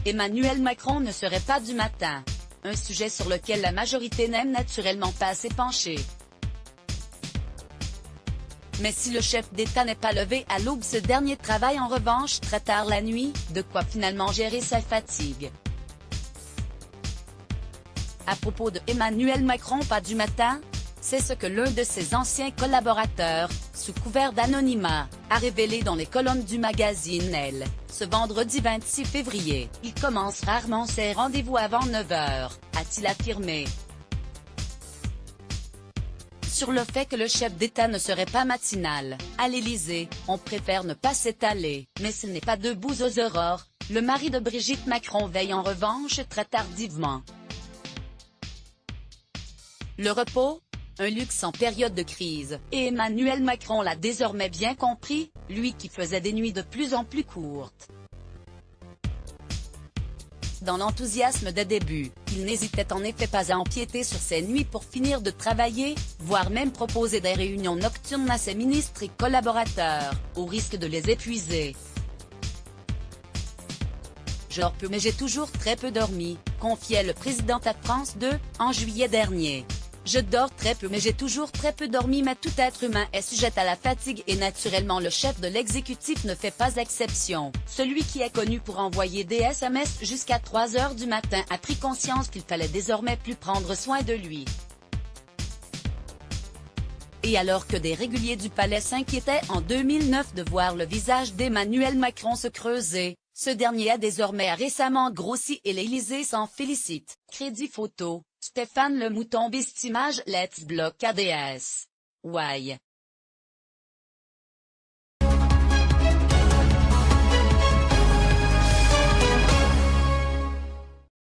Emmanuel Macron ne serait pas du matin. Un sujet sur lequel la majorité n'aime naturellement pas assez pencher. Mais si le chef d'État n'est pas levé à l'aube, ce dernier travaille en revanche très tard la nuit, de quoi finalement gérer sa fatigue. À propos de Emmanuel Macron pas du matin, c'est ce que l'un de ses anciens collaborateurs, sous couvert d'anonymat, a révélé dans les colonnes du magazine Elle, ce vendredi 26 février. Il commence rarement ses rendez-vous avant 9h, a-t-il affirmé. Sur le fait que le chef d'État ne serait pas matinal, à l'Élysée, on préfère ne pas s'étaler, mais ce n'est pas debout aux aurores. Le mari de Brigitte Macron veille en revanche très tardivement. Le repos, un luxe en période de crise, et Emmanuel Macron l'a désormais bien compris, lui qui faisait des nuits de plus en plus courtes. Dans l'enthousiasme des débuts, il n'hésitait en effet pas à empiéter sur ses nuits pour finir de travailler, voire même proposer des réunions nocturnes à ses ministres et collaborateurs, au risque de les épuiser. Je dors peu mais j'ai toujours très peu dormi, confiait le président à France 2, en juillet dernier. Je dors très peu mais j'ai toujours très peu dormi, mais tout être humain est sujet à la fatigue et naturellement le chef de l'exécutif ne fait pas exception. Celui qui est connu pour envoyer des SMS jusqu'à 3h du matin a pris conscience qu'il fallait désormais plus prendre soin de lui. Et alors que des réguliers du palais s'inquiétaient en 2009 de voir le visage d'Emmanuel Macron se creuser, ce dernier a désormais récemment grossi et l'Élysée s'en félicite. Crédit photo, Stéphane Le Mouton. Best image. Let's block ADS. Why?